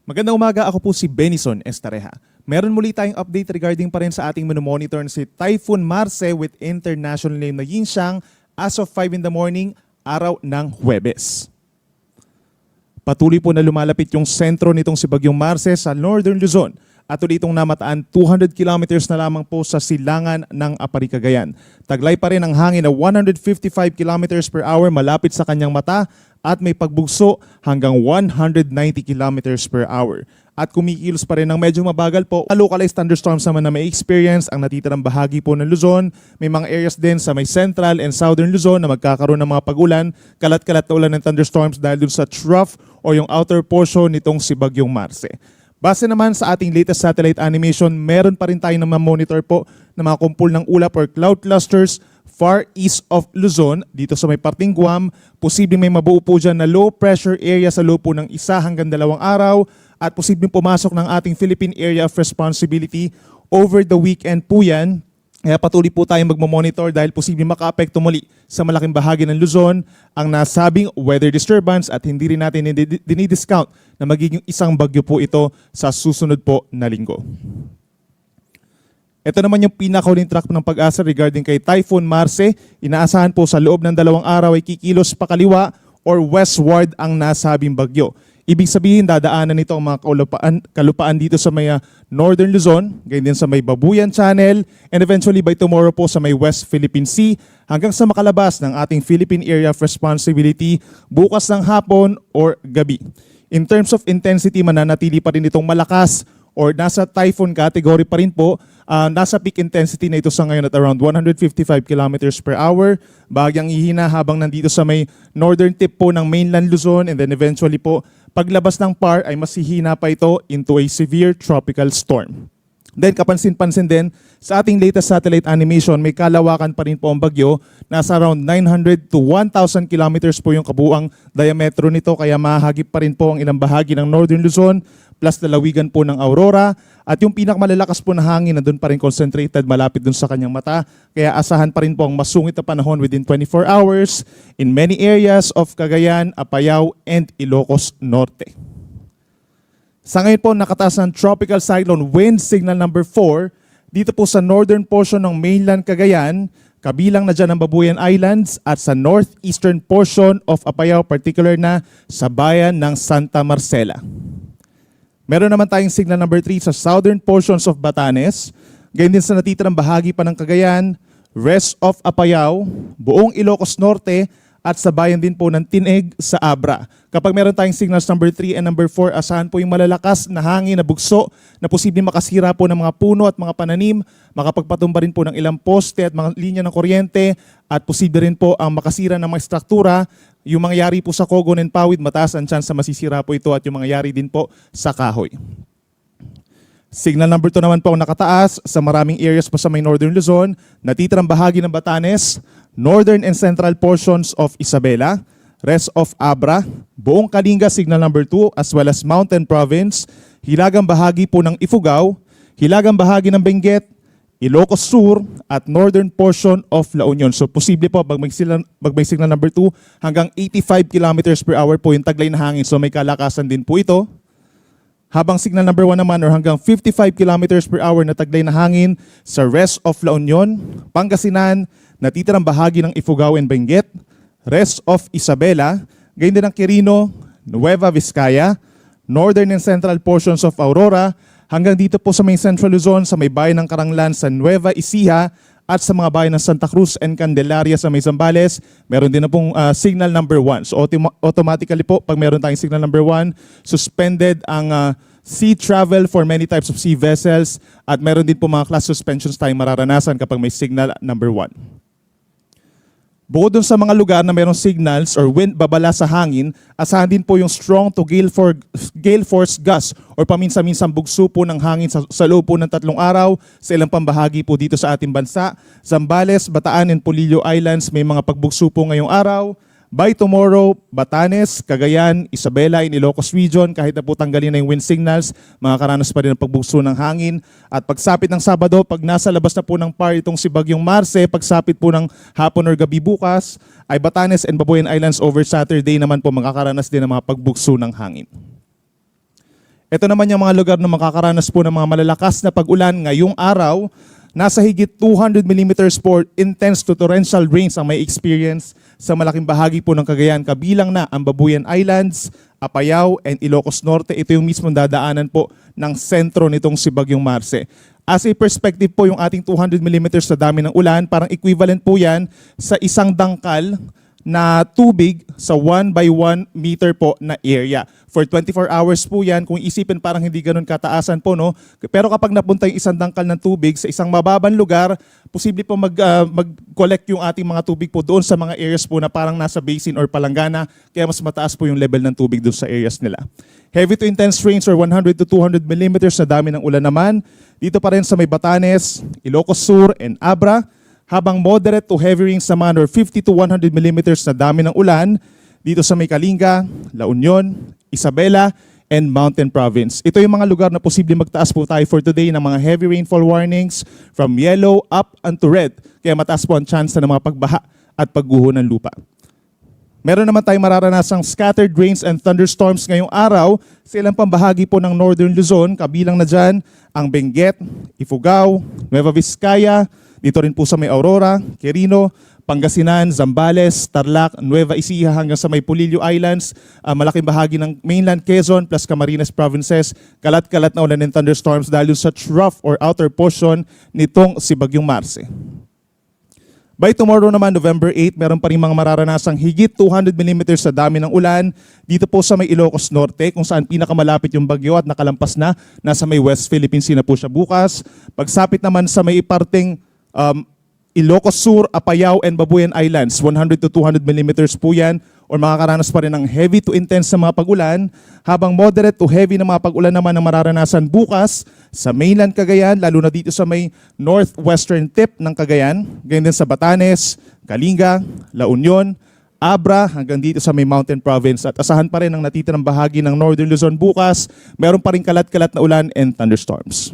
Magandang umaga, ako po si Benison Estareja. Meron muli tayong update regarding pa rin sa ating monitor na si Typhoon Marce with international name na Yinxiang as of 5 in the morning, araw ng Huwebes. Patuloy po na lumalapit yung sentro nitong si Bagyong Marce sa Northern Luzon at ulit itong namataan 200 kilometers na lamang po sa silangan ng Apari, Cagayan. Taglay pa rin ang hangin na 155 kilometers per hour malapit sa kanyang mata at may pagbugso hanggang 190 kilometers per hour. At kumikilos pa rin ng medyo mabagal po. Localized thunderstorms naman na may experience ang natitirang bahagi po ng Luzon. May mga areas din sa may central and southern Luzon na magkakaroon ng mga pagulan, kalat-kalat na ulan ng thunderstorms dahil dun sa trough o yung outer portion nitong si Bagyong Marce. Base naman sa ating latest satellite animation, meron pa rin tayo na monitor po ng mga kumpul ng ulap or cloud clusters far east of Luzon, dito sa may parting Guam. Posibleng may mabuo po dyan na low pressure area sa loob po ng 1 hanggang 2 araw at posibleng pumasok ng ating Philippine Area of Responsibility over the weekend po yan. Kaya patuloy po tayong magmamonitor dahil posibleng maka-apekto muli sa malaking bahagi ng Luzon ang nasabing weather disturbance at hindi rin natin dinidiscount na magiging isang bagyo po ito sa susunod po na linggo. Ito naman yung pinakahuling track ng Pag-asa regarding kay Typhoon Marce. Inaasahan po sa loob ng 2 araw ay kikilos pakaliwa or westward ang nasabing bagyo. Ibig sabihin, dadaanan nito ang mga kalupaan dito sa may Northern Luzon, ganyan din sa may Babuyan Channel, and eventually by tomorrow po sa may West Philippine Sea hanggang sa makalabas ng ating Philippine Area of Responsibility bukas ng hapon or gabi. In terms of intensity, mananatili pa rin itong malakas or nasa typhoon category pa rin po. Nasa peak intensity na ito sa ngayon at around 155 kilometers per hour. Bahagyang ihina habang nandito sa may northern tip po ng mainland Luzon, and then eventually po paglabas ng PAR ay masihina pa ito into a severe tropical storm. Then kapansin-pansin din sa ating latest satellite animation, may kalawakan pa rin po ang bagyo. Nasa around 900 to 1,000 kilometers po yung kabuang diametro nito, kaya mahagip pa rin po ang ilang bahagi ng Northern Luzon plus lalawigan po ng Aurora. At yung pinakamalalakas po na hangin na doon pa rin concentrated malapit doon sa kanyang mata. Kaya asahan pa rin po ang masungit na panahon within 24 hours in many areas of Cagayan, Apayao, and Ilocos Norte. Sa ngayon po, nakataas ng Tropical Cyclone Wind Signal number 4 dito po sa northern portion ng mainland Cagayan, kabilang na dyan ang Babuyan Islands at sa northeastern portion of Apayao, particular na sa bayan ng Santa Marcela. Meron naman tayong signal number 3 sa southern portions of Batanes, gayon din sa natitirang bahagi pa ng Cagayan, rest of Apayao, buong Ilocos Norte, at sa bayan din po ng Tineg sa Abra. Kapag meron tayong signals number 3 and number 4, asahan po yung malalakas na hangin na bugso na posibleng makasira po ng mga puno at mga pananim, makapagpatumba rin po ng ilang poste at mga linya ng kuryente, at posible rin po ang makasira ng mga struktura. Yung mangyayari po sa Cogon and Pawid, mataas ang chance na masisira po ito, at yung mangyayari din po sa Kahoy. Signal number 2 naman po ang nakataas sa maraming areas po sa may Northern Luzon, natitirang bahagi ng Batanes, northern and central portions of Isabela, rest of Abra, buong Kalinga signal number 2, as well as Mountain Province, hilagang bahagi po ng Ifugao, hilagang bahagi ng Benguet, Ilocos Sur, at northern portion of La Union. So posible po pag may signal number 2 hanggang 85 kilometers per hour po yung taglay na hangin. So may kalakasan din po ito. Habang signal number 1 naman or hanggang 55 kilometers per hour na taglay na hangin sa rest of La Union, Pangasinan, natitirang bahagi ng Ifugao and Benguet, rest of Isabela, gayon din ng Quirino, Nueva Vizcaya, northern and central portions of Aurora, hanggang dito po sa may Central Luzon, sa may bayan ng Karanglan sa Nueva Ecija, at sa mga bayan ng Santa Cruz and Candelaria sa may Zambales, meron din na pong signal number 1. So automatically po, pag meron tayong signal number 1, suspended ang sea travel for many types of sea vessels, at meron din po mga class suspensions tayong mararanasan kapag may signal number 1. Bukod dun sa mga lugar na mayroong signals or wind babala sa hangin, asahan din po yung strong to gale force gust or paminsan-minsang bugso po ng hangin sa loob po ng 3 araw sa ilang pambahagi po dito sa ating bansa. Zambales, Bataan, and Polillo Islands may mga pagbugso po ngayong araw. By tomorrow, Batanes, Cagayan, Isabela, in Ilocos Region, kahit na po tanggalin na yung wind signals, makakaranas pa rin ang pagbugso ng hangin. At pagsapit ng Sabado, pag nasa labas na po ng PAR itong si Bagyong Marce, pagsapit po ng hapon or gabi bukas, ay Batanes and Babuyan Islands over Saturday naman po makakaranas din ng mga pagbugso ng hangin. Ito naman yung mga lugar na makakaranas po ng mga malalakas na pag-ulan ngayong araw. Nasa higit 200 millimeters for intense to torrential rains ang may experience sa malaking bahagi po ng Cagayan, kabilang na ang Babuyan Islands, Apayao, and Ilocos Norte. Ito yung mismong dadaanan po ng sentro nitong si Bagyong Marce. As a perspective po, yung ating 200 millimeters na dami ng ulan, parang equivalent po yan sa isang dangkal na tubig sa 1 by 1 meter po na area. For 24 hours po yan, kung isipin parang hindi ganun kataasan po, no? Pero kapag napunta yung isang dangkal ng tubig sa isang mababang lugar, posible po mag-collect yung ating mga tubig po doon sa mga areas po na parang nasa basin or palanggana, kaya mas mataas po yung level ng tubig doon sa areas nila. Heavy to intense rains or 100 to 200 millimeters na dami ng ulan naman, dito pa rin sa may Batanes, Ilocos Sur, and Abra, habang moderate to heavy rains naman or 50 to 100 millimeters na dami ng ulan dito sa may Kalinga, La Union, Isabela, and Mountain Province. Ito yung mga lugar na posible magtaas po tayo for today ng mga heavy rainfall warnings from yellow up unto red. Kaya mataas po ang chance ng mga pagbaha at pagguho ng lupa. Meron naman tayong mararanasang scattered rains and thunderstorms ngayong araw sa ilang pambahagi po ng Northern Luzon, kabilang na dyan ang Benguet, Ifugao, Nueva Vizcaya, dito rin po sa may Aurora, Quirino, Pangasinan, Zambales, Tarlac, Nueva Ecija hanggang sa may Pulilio Islands, malaking bahagi ng mainland Quezon plus Camarines Provinces, kalat-kalat na ulan and thunderstorms dahil sa trough or outer portion nitong si Bagyong Marce. By tomorrow naman, November 8, meron pa rin mga mararanasang higit 200 millimeters sa dami ng ulan dito po sa may Ilocos Norte, kung saan pinakamalapit yung bagyo at nakalampas na, nasa may West Philippine Sea na po siya bukas. Pagsapit naman sa may iparting Ilocos Sur, Apayao, and Babuyan Islands, 100 to 200 millimeters po yan, or makakaranas pa rin ng heavy to intense na mga pag-ulan, habang moderate to heavy na mga pag-ulan naman ang mararanasan bukas sa mainland Cagayan, lalo na dito sa may northwestern tip ng Cagayan, ganyan din sa Batanes, Kalinga, La Union, Abra, hanggang dito sa may Mountain Province. At asahan pa rin ang natitirang bahagi ng Northern Luzon bukas, meron pa rin kalat-kalat na ulan and thunderstorms.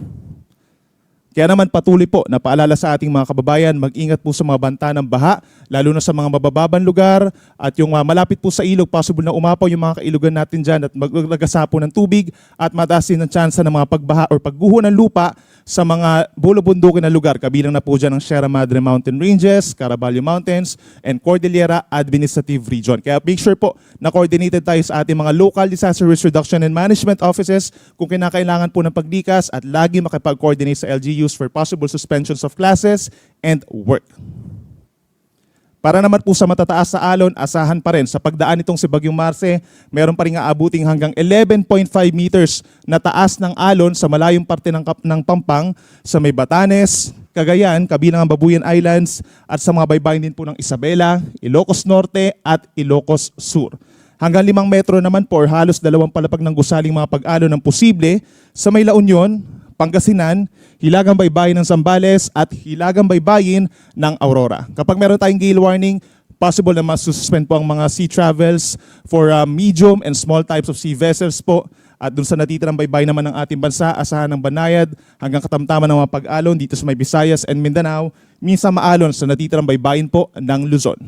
Kaya naman patuloy po na paalala sa ating mga kababayan, mag-ingat po sa mga banta ng baha, lalo na sa mga mabababang lugar at yung malapit po sa ilog, possible na umapaw yung mga kailugan natin dyan at maglagasa po ng tubig at mataas din ang tsansa ng mga pagbaha or pagguho ng lupa sa mga bulubundukin na lugar. Kabilang na po dyan ang Sierra Madre Mountain Ranges, Caraballo Mountains, and Cordillera Administrative Region. Kaya make sure po na coordinated tayo sa ating mga local disaster risk reduction and management offices kung kinakailangan po ng paglikas at lagi makipag-coordinate sa LGUs for possible suspensions of classes and work. Para naman po sa matataas sa alon, asahan pa rin sa pagdaan nitong si Bagyong Marce, meron pa rin aabuting hanggang 11.5 meters na taas ng alon sa malayong parte ng Pampang sa may Batanes, Cagayan, kabilang ang Babuyan Islands at sa mga baybayin din po ng Isabela, Ilocos Norte at Ilocos Sur. Hanggang 5 metro naman po or halos 2 palapag ng gusaling mga pag-alon ng posible sa may La Union, Pangasinan, Hilagang Baybayin ng Zambales at Hilagang Baybayin ng Aurora. Kapag meron tayong gale warning, possible na masususpend po ang mga sea travels for medium and small types of sea vessels po. At dun sa natitirang baybayin naman ng ating bansa, asahan ng banayad hanggang katamtaman ng mga pag-alon dito sa may Visayas and Mindanao, minsan maalon sa natitirang baybayin po ng Luzon.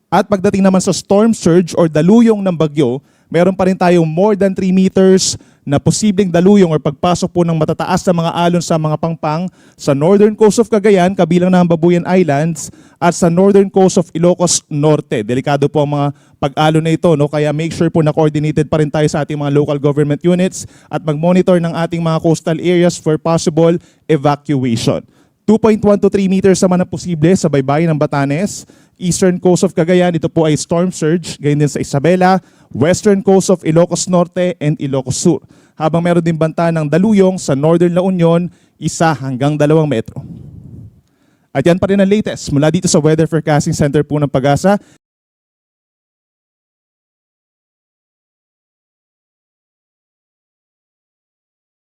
At pagdating naman sa storm surge or daluyong ng bagyo, meron pa rin tayong more than 3 meters na posibleng daluyong or pagpasok po ng matataas na mga alon sa mga pangpang sa northern coast of Cagayan, kabilang na ang Babuyan Islands, at sa northern coast of Ilocos Norte. Delikado po ang mga pag-alon na ito, no? Kaya make sure po na coordinated pa rin tayo sa ating mga local government units at mag-monitor ng ating mga coastal areas for possible evacuation. 2.1 to 3 meters naman ang posible sa baybayin ng Batanes, eastern coast of Cagayan, ito po ay storm surge, ganyan din sa Isabela, western coast of Ilocos Norte and Ilocos Sur. Habang meron din banta ng daluyong sa northern La Union, 1 hanggang 2 metro. At yan pa rin ang latest mula dito sa Weather Forecasting Center po ng Pag-asa.